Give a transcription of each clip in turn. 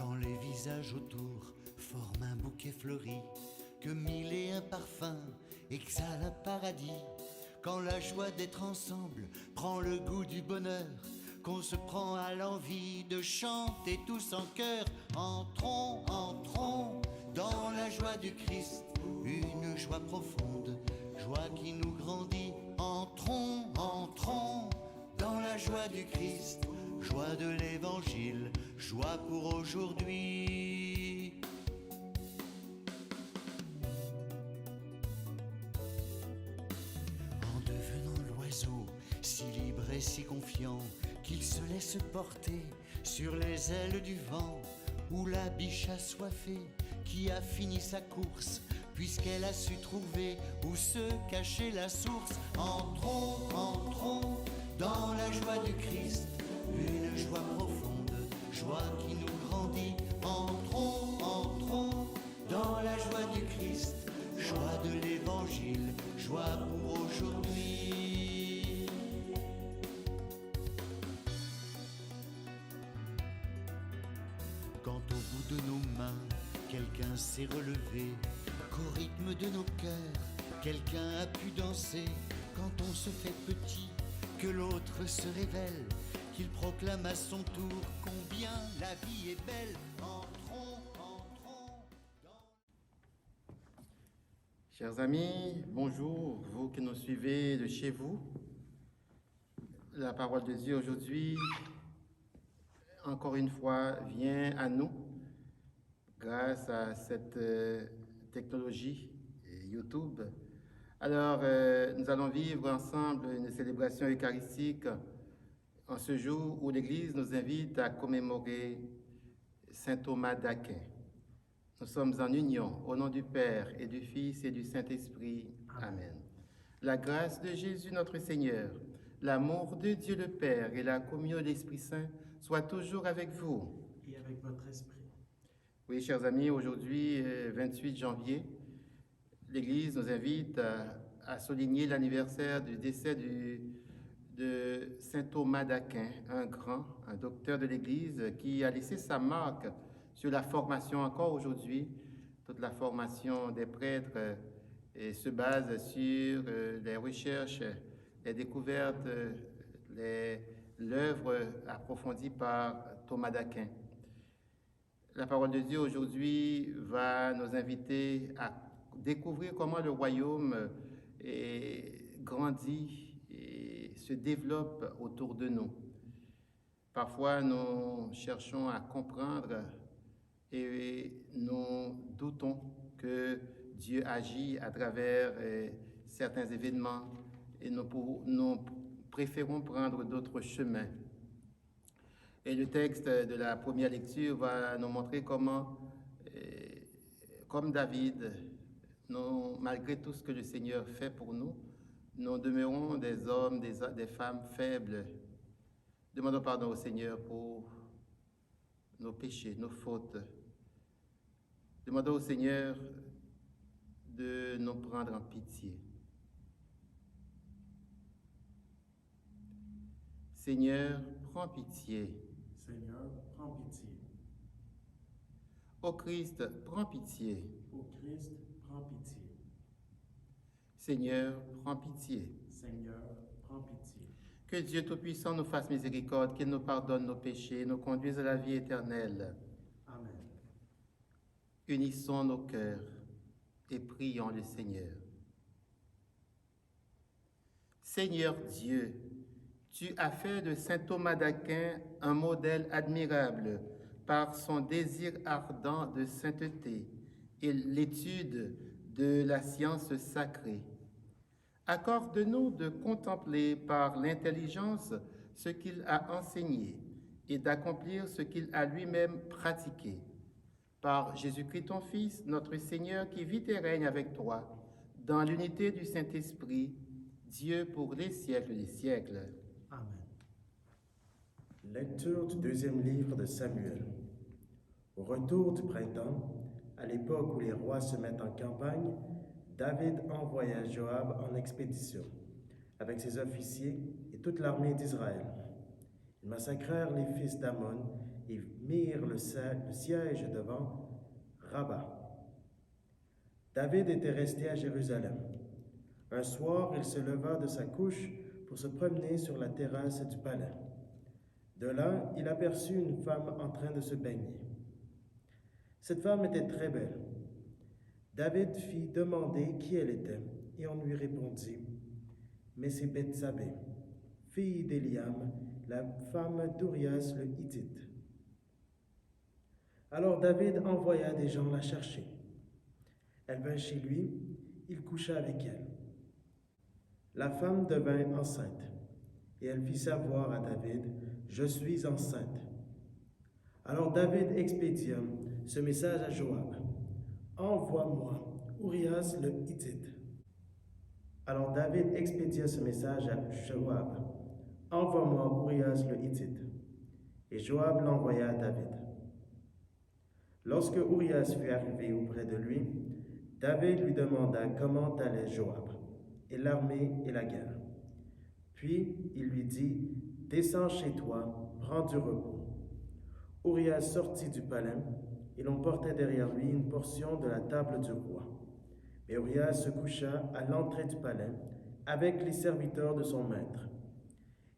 quand les visages autour forment un bouquet fleuri, que mille et un parfums exhalent un paradis, quand la joie d'être ensemble prend le goût du bonheur, qu'on se prend à l'envie de chanter tous en chœur. Entrons, entrons dans la joie du Christ, une joie profonde, joie qui nous grandit. Entrons, entrons dans la joie du Christ, joie de l'évangile, joie pour aujourd'hui. En devenant l'oiseau, si libre et si confiant, qu'il se laisse porter sur les ailes du vent, ou la biche assoiffée qui a fini sa course, puisqu'elle a su trouver où se cachait la source. Entrons, entrons dans la joie du Christ, une joie profonde, joie qui nous grandit. Entrons, entrons dans la joie du Christ, joie de l'évangile, joie pour aujourd'hui. Quand au bout de nos mains, quelqu'un s'est relevé, qu'au rythme de nos cœurs, quelqu'un a pu danser, quand on se fait petit, que l'autre se révèle, qu'il proclame à son tour combien la vie est belle. Entrons, entrons dans... Chers amis, bonjour, vous qui nous suivez de chez vous. La parole de Dieu aujourd'hui, encore une fois, vient à nous grâce à cette technologie YouTube. Alors, nous allons vivre ensemble une célébration eucharistique en ce jour où l'Église nous invite à commémorer Saint Thomas d'Aquin. Nous sommes en union au nom du Père et du Fils et du Saint-Esprit. Amen. La grâce de Jésus notre Seigneur, l'amour de Dieu le Père et la communion de l'Esprit Saint soient toujours avec vous. Et avec votre esprit. Oui, chers amis, aujourd'hui, 28 janvier, l'Église nous invite à souligner l'anniversaire du décès de Saint Thomas d'Aquin, un docteur de l'Église qui a laissé sa marque sur la formation encore aujourd'hui. Toute la formation des prêtres se base sur les recherches, les découvertes, l'œuvre approfondie par Thomas d'Aquin. La parole de Dieu aujourd'hui va nous inviter à découvrir comment le royaume grandit et se développe autour de nous. Parfois, nous cherchons à comprendre et nous doutons que Dieu agit à travers certains événements et nous préférons prendre d'autres chemins. Et le texte de la première lecture va nous montrer comment, comme David, malgré tout ce que le Seigneur fait pour nous, nous demeurons des hommes, des femmes faibles. Demandons pardon au Seigneur pour nos péchés, nos fautes. Demandons au Seigneur de nous prendre en pitié. Seigneur, prends pitié. Seigneur, prends pitié. Ô Christ, prends pitié. Ô Christ, prends pitié. Seigneur, prends pitié. Seigneur, prends pitié. Que Dieu Tout-Puissant nous fasse miséricorde, qu'il nous pardonne nos péchés, nous conduise à la vie éternelle. Amen. Unissons nos cœurs et prions le Seigneur. Seigneur Dieu, tu as fait de saint Thomas d'Aquin un modèle admirable par son désir ardent de sainteté et l'étude de la science sacrée. Accorde-nous de contempler par l'intelligence ce qu'il a enseigné et d'accomplir ce qu'il a lui-même pratiqué. Par Jésus-Christ ton Fils, notre Seigneur, qui vit et règne avec toi, dans l'unité du Saint-Esprit, Dieu pour les siècles des siècles. Amen. Lecture du deuxième livre de Samuel. Au retour du printemps, à l'époque où les rois se mettent en campagne, David envoya Joab en expédition, avec ses officiers et toute l'armée d'Israël. Ils massacrèrent les fils d'Ammon et mirent le siège devant Rabat. David était resté à Jérusalem. Un soir, il se leva de sa couche pour se promener sur la terrasse du palais. De là, il aperçut une femme en train de se baigner. Cette femme était très belle. David fit demander qui elle était, et on lui répondit, « Mais c'est Bethsabée, fille d'Éliam, la femme d'Urias le Hittite. » Alors David envoya des gens la chercher. Elle vint chez lui, il coucha avec elle. La femme devint enceinte, et elle fit savoir à David, « Je suis enceinte. » Alors David expédia ce message à Joab, « Envoie-moi Urias le Hittite. » Alors David expédia ce message à Joab, « Envoie-moi Urias le Hittite. » Et Joab l'envoya à David. Lorsque Urias fut arrivé auprès de lui, David lui demanda comment allait Joab, et l'armée et la guerre. Puis il lui dit, « Descends chez toi, prends du repos. » Urias sortit du palais, et l'on portait derrière lui une portion de la table du roi. Mais Urias se coucha à l'entrée du palais avec les serviteurs de son maître.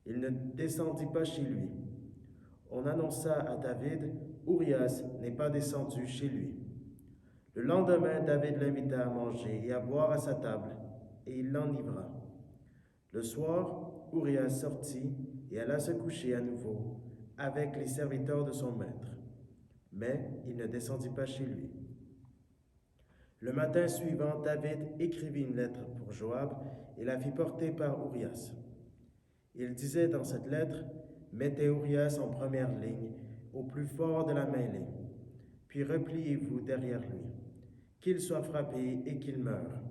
Il ne descendit pas chez lui. On annonça à David, « Urias n'est pas descendu chez lui. » Le lendemain, David l'invita à manger et à boire à sa table, et il l'enivra. Le soir, Urias sortit et alla se coucher à nouveau avec les serviteurs de son maître. Mais il ne descendit pas chez lui. Le matin suivant, David écrivit une lettre pour Joab et la fit porter par Urias. Il disait dans cette lettre, « Mettez Urias en première ligne, au plus fort de la mêlée, puis repliez-vous derrière lui, qu'il soit frappé et qu'il meure. »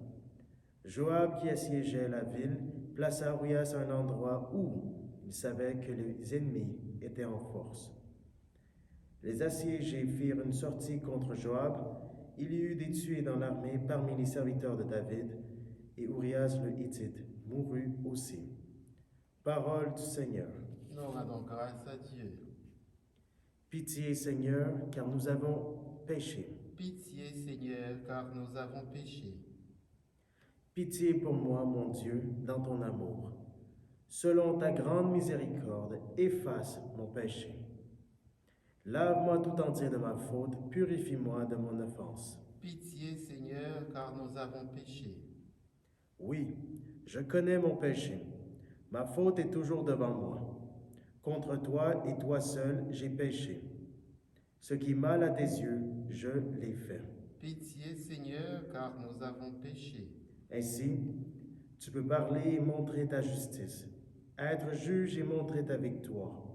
Joab, qui assiégeait la ville, plaça Urias à un endroit où il savait que les ennemis étaient en force. Les assiégés firent une sortie contre Joab. Il y eut des tués dans l'armée parmi les serviteurs de David, et Urias le Hittite mourut aussi. Parole du Seigneur. Nous rendons grâce à Dieu. Pitié, Seigneur, car nous avons péché. Pitié, Seigneur, car nous avons péché. Pitié pour moi, mon Dieu, dans ton amour. Selon ta grande miséricorde, efface mon péché. Lave-moi tout entier de ma faute, purifie-moi de mon offense. Pitié, Seigneur, car nous avons péché. Oui, je connais mon péché. Ma faute est toujours devant moi. Contre toi et toi seul, j'ai péché. Ce qui est mal à tes yeux, je l'ai fait. Pitié, Seigneur, car nous avons péché. Ainsi, tu peux parler et montrer ta justice, être juge et montrer ta victoire.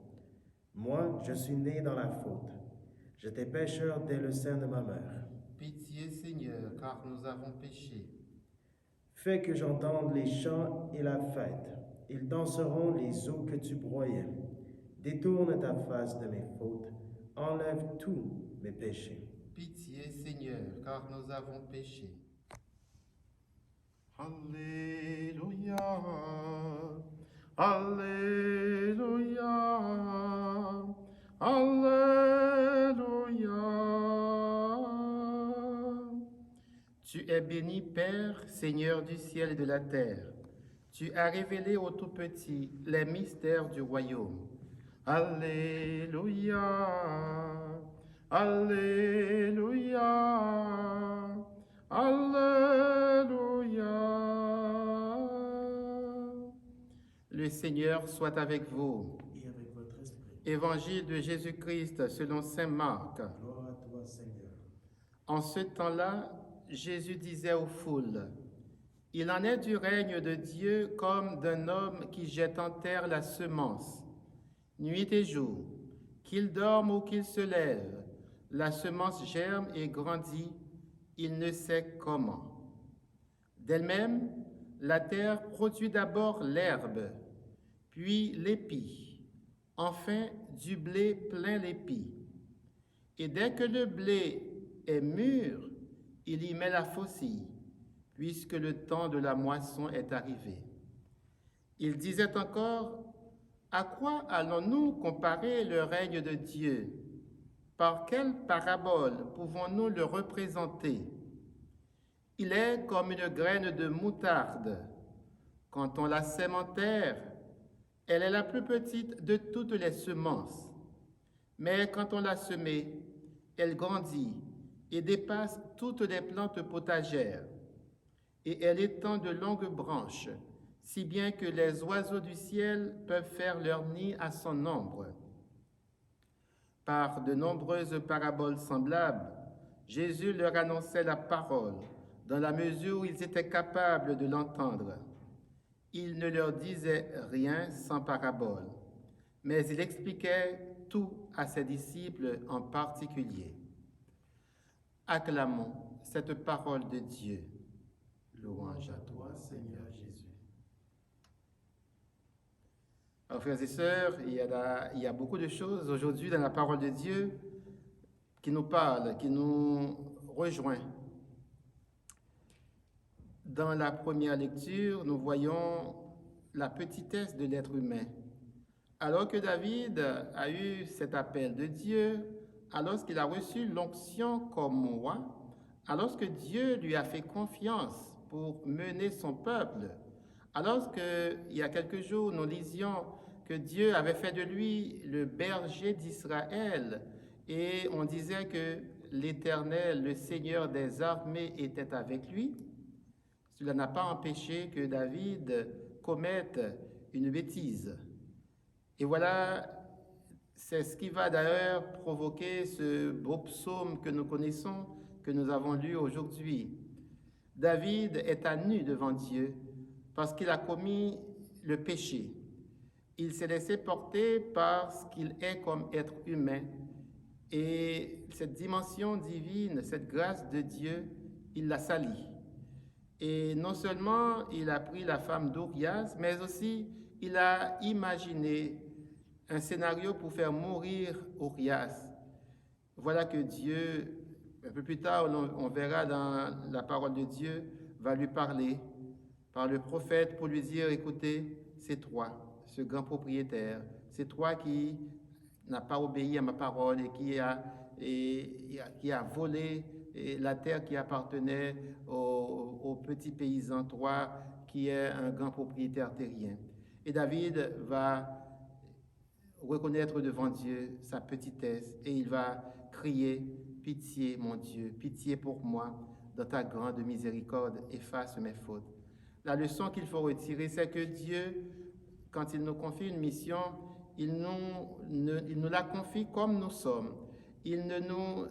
Moi, je suis né dans la faute. J'étais pécheur dès le sein de ma mère. Pitié, Seigneur, car nous avons péché. Fais que j'entende les chants et la fête. Ils danseront les eaux que tu broyais. Détourne ta face de mes fautes. Enlève tous mes péchés. Pitié, Seigneur, car nous avons péché. Alléluia, Alléluia, Alléluia. Tu es béni, Père, Seigneur du ciel et de la terre. Tu as révélé aux tout-petits les mystères du royaume. Alléluia, Alléluia, Alléluia. Le Seigneur soit avec vous. Et avec votre esprit. Évangile de Jésus-Christ selon saint Marc. Gloire à toi, Seigneur. En ce temps-là, Jésus disait aux foules, « Il en est du règne de Dieu comme d'un homme qui jette en terre la semence. Nuit et jour, qu'il dorme ou qu'il se lève, la semence germe et grandit, il ne sait comment. D'elle-même, la terre produit d'abord l'herbe, puis l'épi, enfin du blé plein l'épi. Et dès que le blé est mûr, il y met la faucille, puisque le temps de la moisson est arrivé. » Il disait encore, À quoi allons-nous comparer le règne de Dieu? Par quelle parabole pouvons-nous le représenter? Il est comme une graine de moutarde. Quand on la sème en terre, elle est la plus petite de toutes les semences. Mais quand on l'a semée, elle grandit et dépasse toutes les plantes potagères. Et elle étend de longues branches, si bien que les oiseaux du ciel peuvent faire leur nid à son ombre. Par de nombreuses paraboles semblables, Jésus leur annonçait la parole, dans la mesure où ils étaient capables de l'entendre. Il ne leur disait rien sans parabole, mais il expliquait tout à ses disciples en particulier. Acclamons cette parole de Dieu. Louange à toi, Seigneur Jésus. Alors, frères et sœurs, il y a beaucoup de choses aujourd'hui dans la parole de Dieu qui nous parlent, qui nous rejoignent. Dans la première lecture, nous voyons la petitesse de l'être humain. Alors que David a eu cet appel de Dieu, alors qu'il a reçu l'onction comme roi, alors que Dieu lui a fait confiance pour mener son peuple, alors qu'il y a quelques jours, nous lisions que Dieu avait fait de lui le berger d'Israël et on disait que l'Éternel, le Seigneur des armées, était avec lui. Cela n'a pas empêché que David commette une bêtise. Et voilà, c'est ce qui va d'ailleurs provoquer ce beau psaume que nous connaissons, que nous avons lu aujourd'hui. David est à nu devant Dieu parce qu'il a commis le péché. Il s'est laissé porter par ce qu'il est comme être humain. Et cette dimension divine, cette grâce de Dieu, il l'a salie. Et non seulement il a pris la femme d'Urias, mais aussi il a imaginé un scénario pour faire mourir Urias. Voilà que Dieu, un peu plus tard, on verra dans la parole de Dieu, va lui parler par le prophète pour lui dire, écoutez, c'est toi, ce grand propriétaire, c'est toi qui n'a pas obéi à ma parole et qui a volé la terre qui appartenait aux petits paysans, toi qui es un grand propriétaire terrien. Et David va reconnaître devant Dieu sa petitesse et il va crier, pitié mon Dieu, pitié pour moi, dans ta grande miséricorde, efface mes fautes. La leçon qu'il faut retirer, c'est que Dieu, quand il nous confie une mission, il nous la confie comme nous sommes. Il ne nous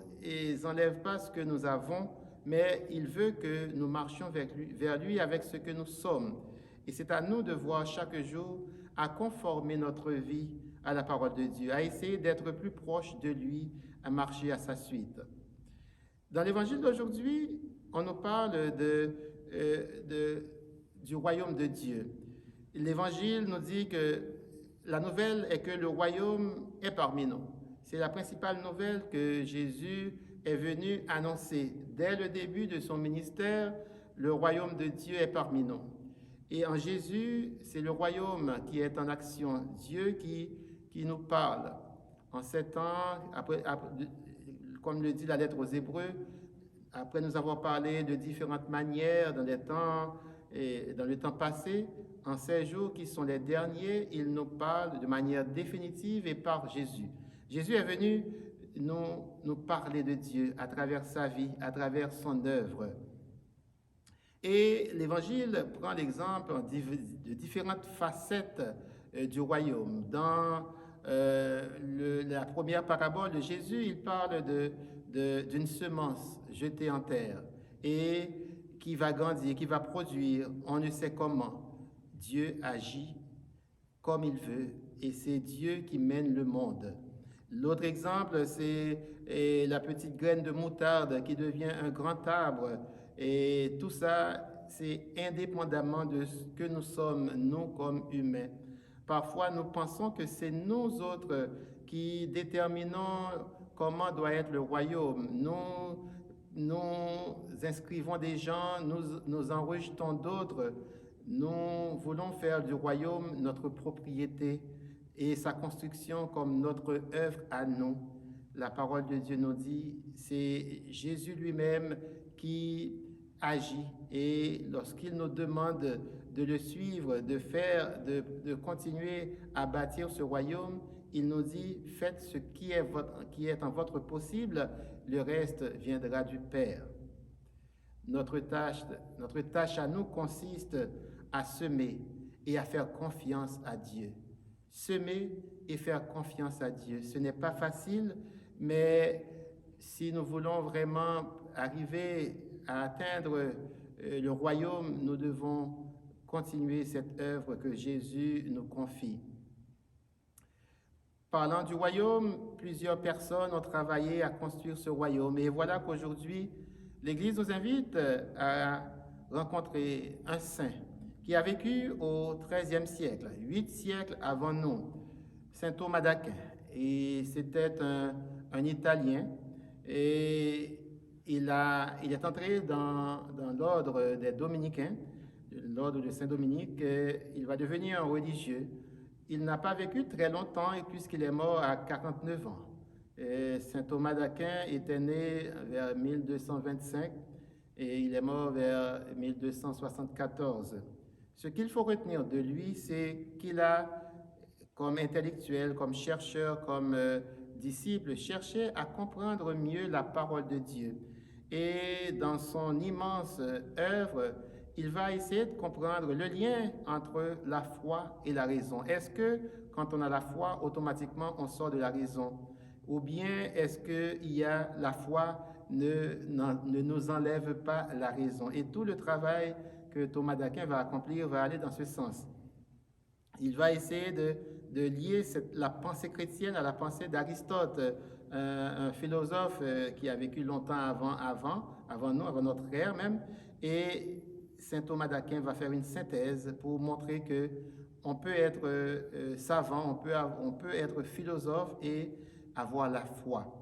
enlève pas ce que nous avons, mais il veut que nous marchions vers lui avec ce que nous sommes. Et c'est à nous de voir chaque jour à conformer notre vie à la parole de Dieu, à essayer d'être plus proche de lui, à marcher à sa suite. Dans l'évangile d'aujourd'hui, on nous parle du royaume de Dieu. L'évangile nous dit que la nouvelle est que le royaume est parmi nous. C'est la principale nouvelle que Jésus est venu annoncer. Dès le début de son ministère, le royaume de Dieu est parmi nous. Et en Jésus, c'est le royaume qui est en action, Dieu qui nous parle. En 7 ans, comme le dit la lettre aux Hébreux, après nous avoir parlé de différentes manières dans le temps passé, en ces jours qui sont les derniers, il nous parle de manière définitive et par Jésus. Jésus est venu nous parler de Dieu à travers sa vie, à travers son œuvre. Et l'Évangile prend l'exemple de différentes facettes du royaume. Dans la première parabole de Jésus, il parle d'une semence jetée en terre et qui va grandir, qui va produire, on ne sait comment. Dieu agit comme il veut et c'est Dieu qui mène le monde. L'autre exemple, c'est la petite graine de moutarde qui devient un grand arbre. Et tout ça, c'est indépendamment de ce que nous sommes, nous, comme humains. Parfois, nous pensons que c'est nous autres qui déterminons comment doit être le royaume. Nous inscrivons des gens, nous en rejetons d'autres. Nous voulons faire du royaume notre propriété et sa construction comme notre œuvre à nous. La parole de Dieu nous dit, c'est Jésus lui-même qui agit et lorsqu'il nous demande de le suivre, de continuer à bâtir ce royaume, il nous dit, faites ce qui est en votre possible, le reste viendra du Père. Notre tâche à nous consiste à semer et à faire confiance à Dieu. Semer et faire confiance à Dieu. Ce n'est pas facile, mais si nous voulons vraiment arriver à atteindre le royaume, nous devons continuer cette œuvre que Jésus nous confie. Parlant du royaume, plusieurs personnes ont travaillé à construire ce royaume. Et voilà qu'aujourd'hui, l'Église nous invite à rencontrer un saint qui a vécu au XIIIe siècle, 8 siècles avant nous, saint Thomas d'Aquin. Et c'était un Italien et il est entré dans l'ordre des Dominicains, l'ordre de Saint-Dominique. Il va devenir un religieux. Il n'a pas vécu très longtemps puisqu'il est mort à 49 ans. Saint Thomas d'Aquin était né vers 1225 et il est mort vers 1274. Ce qu'il faut retenir de lui, c'est qu'il a, comme intellectuel, comme chercheur, comme disciple, cherché à comprendre mieux la parole de Dieu. Et dans son immense œuvre, il va essayer de comprendre le lien entre la foi et la raison. Est-ce que quand on a la foi, automatiquement on sort de la raison? Ou bien est-ce que la foi ne nous enlève pas la raison? Et tout le travail que Thomas d'Aquin va accomplir va aller dans ce sens. Il va essayer de lier la pensée chrétienne à la pensée d'Aristote, un philosophe qui a vécu longtemps avant nous, avant notre ère même. Et saint Thomas d'Aquin va faire une synthèse pour montrer que on peut être savant, on peut être philosophe et avoir la foi.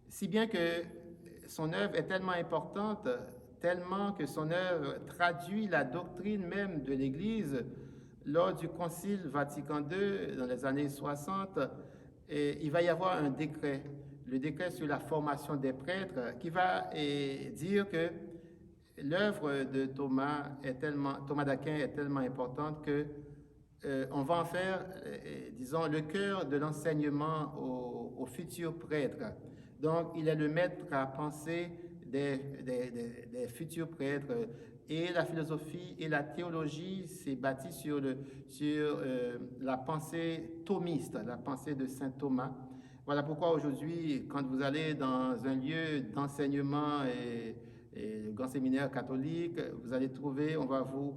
Si bien que son œuvre est tellement importante, tellement que son œuvre traduit la doctrine même de l'Église. Lors du Concile Vatican II, dans les années 60, il va y avoir un décret, le décret sur la formation des prêtres, qui va dire que l'œuvre de Thomas d'Aquin est tellement importante que on va en faire, disons, le cœur de l'enseignement aux futurs prêtres. Donc, il est le maître à penser des futurs prêtres. Et la philosophie et la théologie s'est bâtie sur la pensée thomiste, la pensée de saint Thomas. Voilà pourquoi aujourd'hui, quand vous allez dans un lieu d'enseignement et le grand séminaire catholique, vous allez trouver, on va vous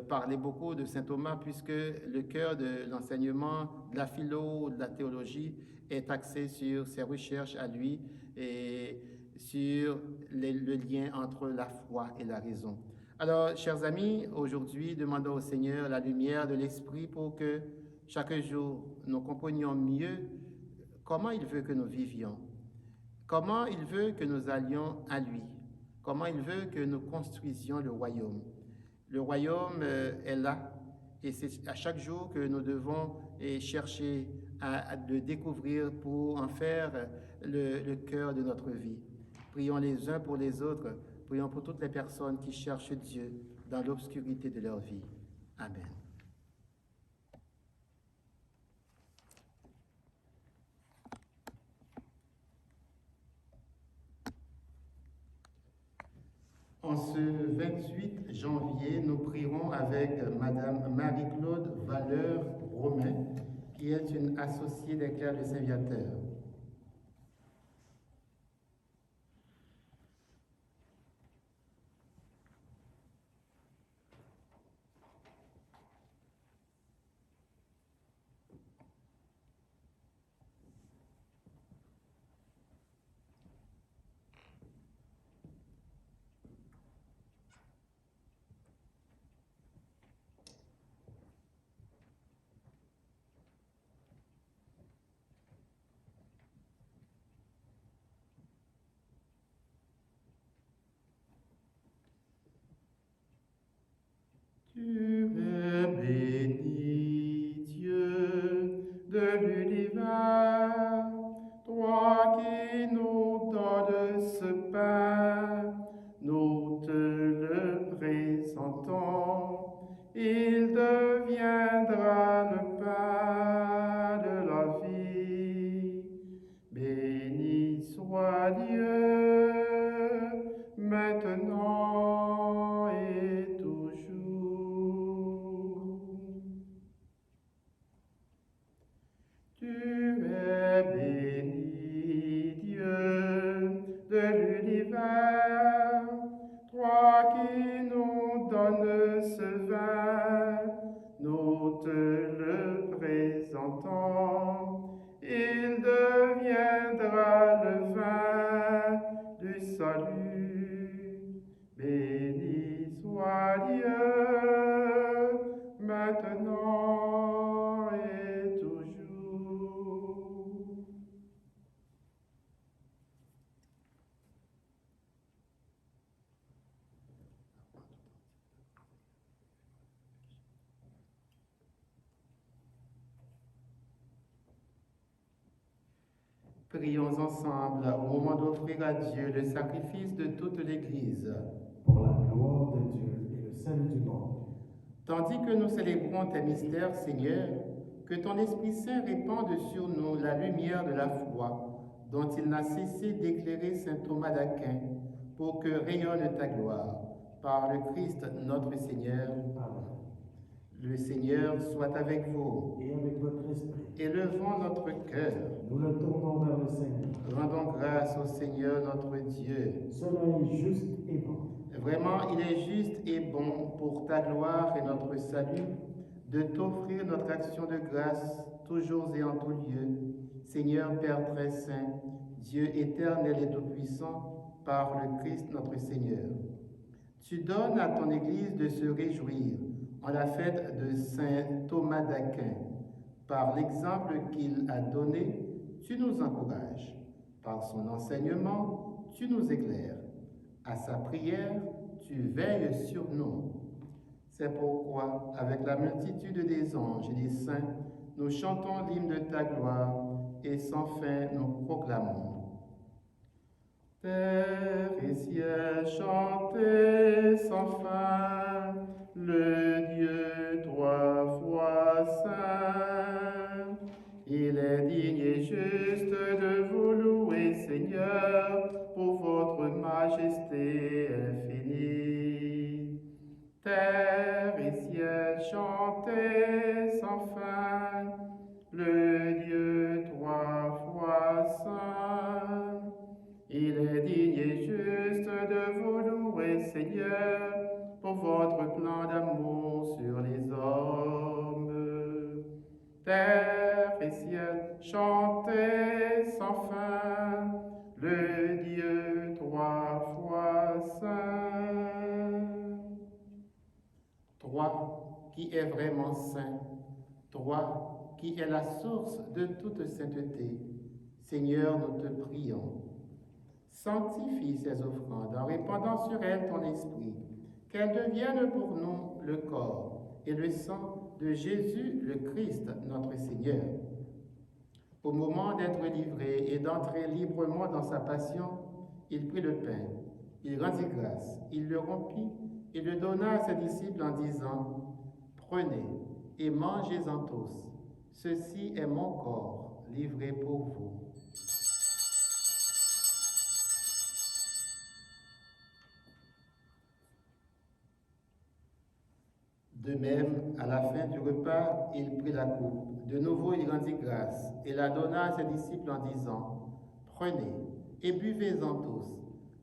parler beaucoup de saint Thomas, puisque le cœur de l'enseignement, de la philo, de la théologie est axé sur ses recherches à lui et sur le lien entre la foi et la raison. Alors, chers amis, aujourd'hui, demandons au Seigneur la lumière de l'Esprit pour que chaque jour, nous comprenions mieux comment il veut que nous vivions, comment il veut que nous allions à lui, comment il veut que nous construisions le royaume. Le royaume est là et c'est à chaque jour que nous devons chercher à le découvrir pour en faire le cœur de notre vie. Prions les uns pour les autres. Prions pour toutes les personnes qui cherchent Dieu dans l'obscurité de leur vie. Amen. En ce 28 janvier, nous prierons avec Madame Marie-Claude Valeur-Romain, qui est une associée des clercs de Saint-Viateur. Tu es béni, Dieu, de soit Dieu, maintenant et toujours. Tu es béni, Dieu de l'univers, toi qui nous donnes ce vin, nous te le présentons. Il deviendra le vin du salut. Béni soit Dieu, maintenant et toujours. Prions ensemble au moment d'offrir à Dieu le sacrifice de toute l'Église. Pour la gloire de Dieu et le salut du monde. Tandis que nous célébrons tes mystères, Seigneur, que ton Esprit Saint répande sur nous la lumière de la foi, dont il n'a cessé d'éclairer saint Thomas d'Aquin, pour que rayonne ta gloire. Par le Christ notre Seigneur. Amen. Le Seigneur soit avec vous. Et avec votre esprit, Élevons notre cœur. nous le tournons vers le Seigneur. Rendons grâce au Seigneur notre Dieu. Cela est juste et bon. Vraiment, il est juste et bon pour ta gloire et notre salut de t'offrir notre action de grâce toujours et en tout lieu. Seigneur Père très saint, Dieu éternel et tout-puissant, par le Christ notre Seigneur. Tu donnes à ton Église de se réjouir en la fête de saint Thomas d'Aquin. Par l'exemple qu'il a donné, tu nous encourages. Par son enseignement, tu nous éclaires. À sa prière, tu veilles sur nous. C'est pourquoi, avec la multitude des anges et des saints, nous chantons l'hymne de ta gloire et sans fin nous proclamons. Terre et ciel, chantez sans fin le Dieu trois fois saint. Il est digne et juste de vous louer, Seigneur, pour votre majesté infinie. Terre et ciel, chantez sans fin le Dieu trois fois saint. Il est digne et juste de vous louer, Seigneur, pour votre plan d'amour sur les hommes. Terre et ciel, chantez sans fin le Dieu trois fois saint. Toi qui es vraiment saint, toi qui es la source de toute sainteté, Seigneur, nous te prions. Sanctifie ces offrandes en répandant sur elles ton esprit, qu'elles deviennent pour nous le corps et le sang de Jésus le Christ, notre Seigneur. Au moment d'être livré et d'entrer librement dans sa passion, il prit le pain, il rendit grâce, il le rompit et le donna à ses disciples en disant « Prenez et mangez-en tous, ceci est mon corps livré pour vous. » De même, à la fin du repas, il prit la coupe. De nouveau, il rendit grâce et la donna à ses disciples en disant, « Prenez et buvez-en tous,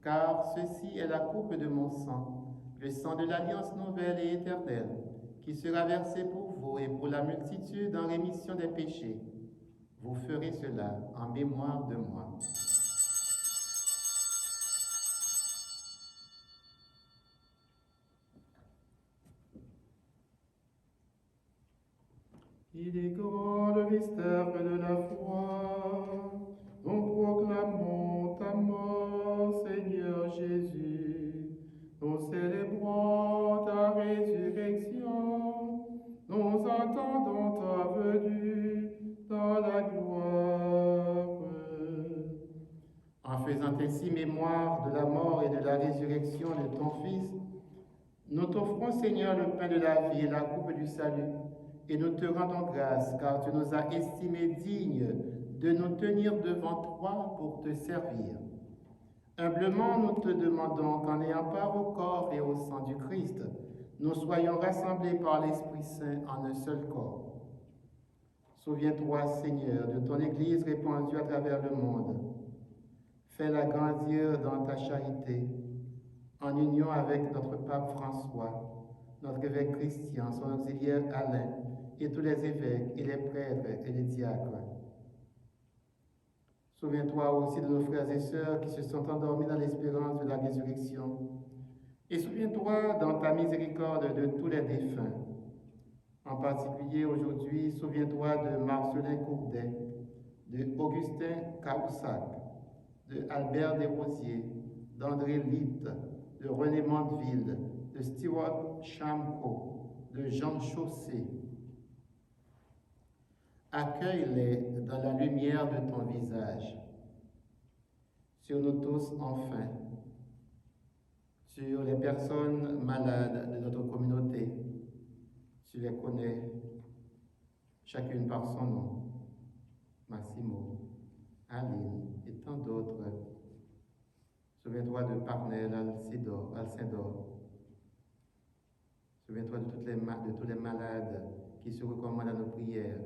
car ceci est la coupe de mon sang, le sang de l'alliance nouvelle et éternelle, qui sera versé pour vous et pour la multitude en rémission des péchés. Vous ferez cela en mémoire de moi. » Il est grand le mystère de la foi. Nous proclamons ta mort, Seigneur Jésus. Nous célébrons ta résurrection. Nous attendons ta venue dans la gloire. En faisant ainsi mémoire de la mort et de la résurrection de ton Fils, nous t'offrons, Seigneur, le pain de la vie et la coupe du salut. Et nous te rendons grâce, car tu nous as estimés dignes de nous tenir devant toi pour te servir. Humblement, nous te demandons qu'en ayant part au corps et au sang du Christ, nous soyons rassemblés par l'Esprit Saint en un seul corps. Souviens-toi, Seigneur, de ton Église répandue à travers le monde. Fais-la grandir dans ta charité, en union avec notre pape François, notre évêque Christian, son auxiliaire Alain, et tous les évêques et les prêtres et les diacres. Souviens-toi aussi de nos frères et sœurs qui se sont endormis dans l'espérance de la résurrection. Et souviens-toi dans ta miséricorde de tous les défunts. En particulier aujourd'hui, souviens-toi de Marcelin Courdet, de Augustin Caoussac, de Albert Desrosiers, d'André Litte, de René Mandeville, de Stewart Chamco, de Jean Chaussé. Accueille-les dans la lumière de ton visage. Sur nous tous, enfin, sur les personnes malades de notre communauté, tu les connais, chacune par son nom, Massimo, Aline et tant d'autres. Souviens-toi de Parnell, Alcindor. Souviens-toi de tous les malades qui se recommandent à nos prières.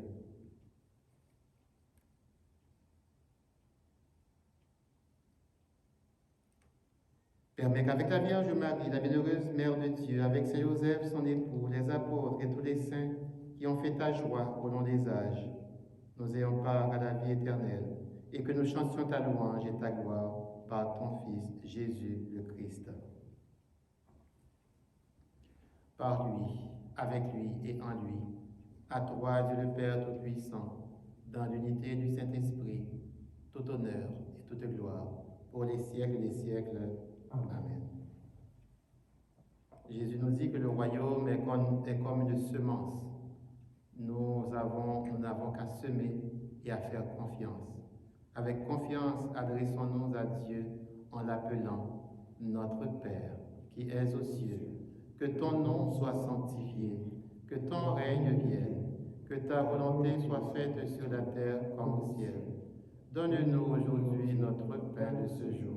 Permets qu'avec la Vierge Marie, la bienheureuse Mère de Dieu, avec Saint Joseph, son époux, les apôtres et tous les saints qui ont fait ta joie au long des âges, nous ayons part à la vie éternelle et que nous chantions ta louange et ta gloire par ton Fils, Jésus le Christ. Par lui, avec lui et en lui, à toi, Dieu le Père Tout-Puissant, dans l'unité du Saint-Esprit, tout honneur et toute gloire, pour les siècles des siècles. Amen. Jésus nous dit que le royaume est comme une semence. Nous n'avons qu'à semer et à faire confiance. Avec confiance, adressons-nous à Dieu en l'appelant notre Père, qui es aux cieux. Que ton nom soit sanctifié, que ton règne vienne, que ta volonté soit faite sur la terre comme au ciel. Donne-nous aujourd'hui notre pain de ce jour.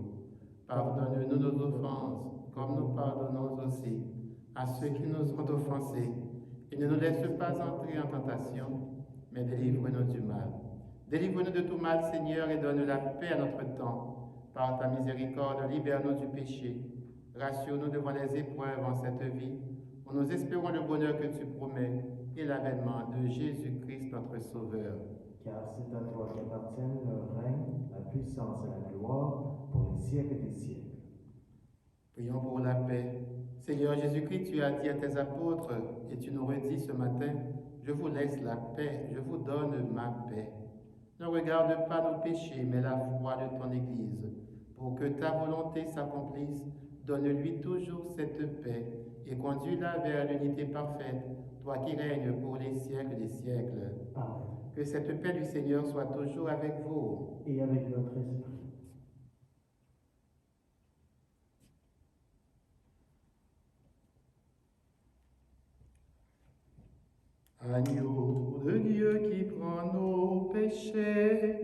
Pardonne-nous nos offenses, comme nous pardonnons aussi à ceux qui nous ont offensés. Et ne nous laisse pas entrer en tentation, mais délivre-nous du mal. Délivre-nous de tout mal, Seigneur, et donne la paix à notre temps. Par ta miséricorde, libère-nous du péché. Rassure-nous devant les épreuves en cette vie, où nous espérons le bonheur que tu promets et l'avènement de Jésus-Christ, notre Sauveur. Car c'est à toi qu'appartiennent le règne, la puissance et la gloire pour les siècles des siècles. Prions pour la paix. Seigneur Jésus-Christ, tu as dit à tes apôtres, et tu nous redis ce matin, je vous laisse la paix, je vous donne ma paix. Ne regarde pas nos péchés, mais la foi de ton Église. Pour que ta volonté s'accomplisse, donne-lui toujours cette paix et conduis-la vers l'unité parfaite, toi qui règnes pour les siècles des siècles. Amen. Que cette paix du Seigneur soit toujours avec vous. Et avec votre esprit. Agneau de Dieu qui prend nos péchés,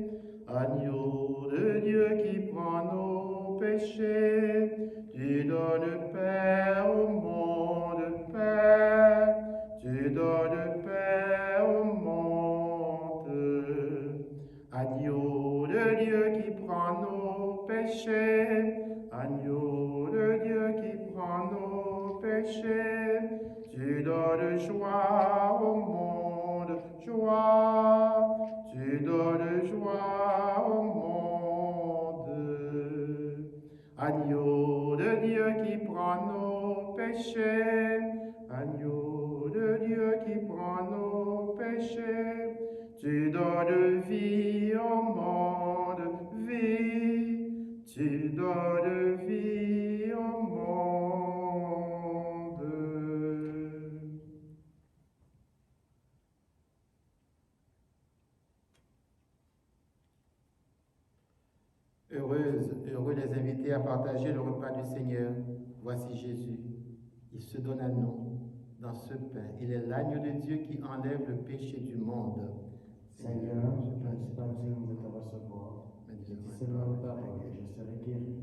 agneau de Dieu qui prend nos péchés, tu donnes paix au monde, paix, tu donnes paix au monde. Agneau de Dieu qui prend nos péchés, agneau de Dieu qui prend nos péchés, tu donnes joie au monde, joie, tu donnes joie au monde. Agneau de Dieu qui prend nos péchés, agneau de Dieu qui prend nos péchés, tu donnes vie au monde, vie, tu donnes vie au monde. Heureux les invités à partager le repas du Seigneur. Voici Jésus. Il se donne à nous dans ce pain. Il est l'agneau de Dieu qui enlève le péché du monde. Seigneur, je ne suis pas digne de te recevoir, mais dis seulement une parole et je serai guéri.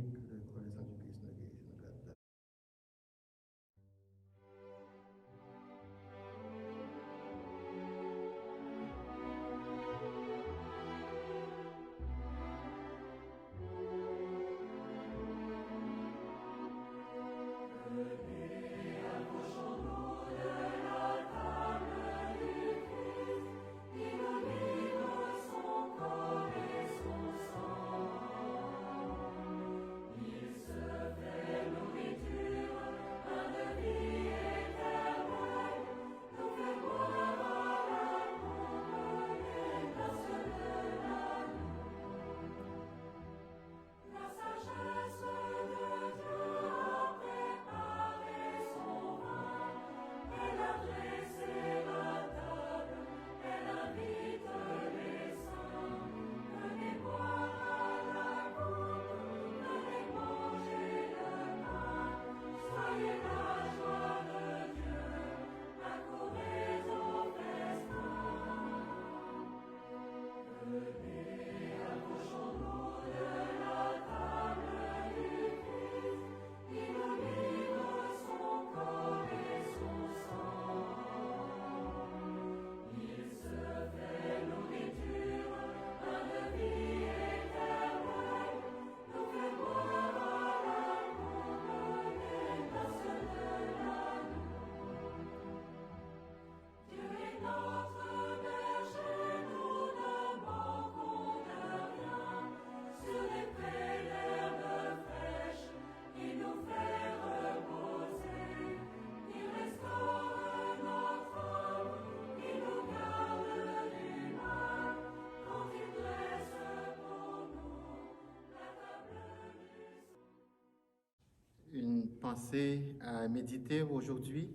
Une pensée à méditer aujourd'hui.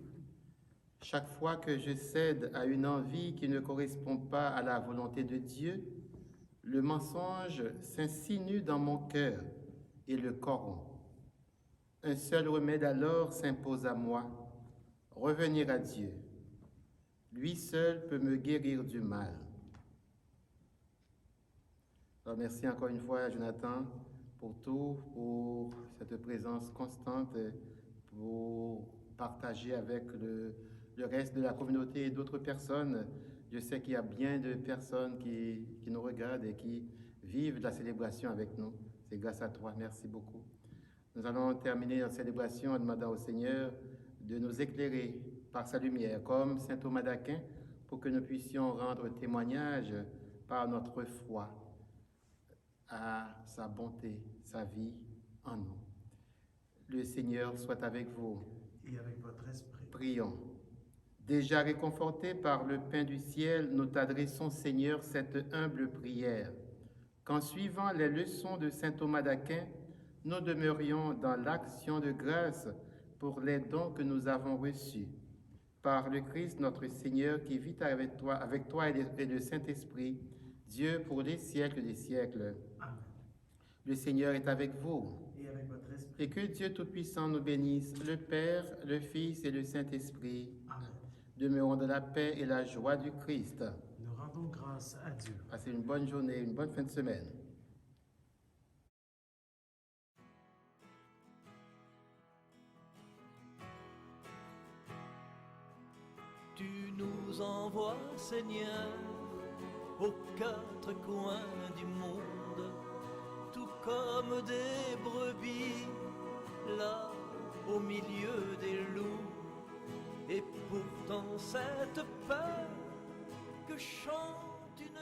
Chaque fois que je cède à une envie qui ne correspond pas à la volonté de Dieu, le mensonge s'insinue dans mon cœur et le corrompt. Un seul remède alors s'impose à moi, revenir à Dieu. Lui seul peut me guérir du mal. Alors merci encore une fois, Jonathan, pour tout, pour cette présence constante, pour partager avec le reste de la communauté et d'autres personnes. Je sais qu'il y a bien de personnes qui nous regardent et qui vivent la célébration avec nous. C'est grâce à toi. Merci beaucoup. Nous allons terminer la célébration en demandant au Seigneur de nous éclairer par sa lumière, comme saint Thomas d'Aquin, pour que nous puissions rendre témoignage par notre foi à sa bonté, sa vie en nous. Le Seigneur soit avec vous. Et avec votre esprit. Prions. Déjà réconfortés par le pain du ciel, nous t'adressons, Seigneur, cette humble prière. Qu'en suivant les leçons de saint Thomas d'Aquin, nous demeurions dans l'action de grâce pour les dons que nous avons reçus. Par le Christ notre Seigneur qui vit avec toi et le Saint-Esprit, Dieu pour les siècles des siècles. Amen. Le Seigneur est avec vous. Et avec votre esprit. Et que Dieu Tout-Puissant nous bénisse, le Père, le Fils et le Saint-Esprit. Amen. Demeurons dans la paix et la joie du Christ. Nous rendons grâce à Dieu. Passez une bonne journée, une bonne fin de semaine. Tu nous envoies, Seigneur, aux quatre coins du monde, tout comme des brebis, là au milieu des loups. Et pourtant cette peur que chante une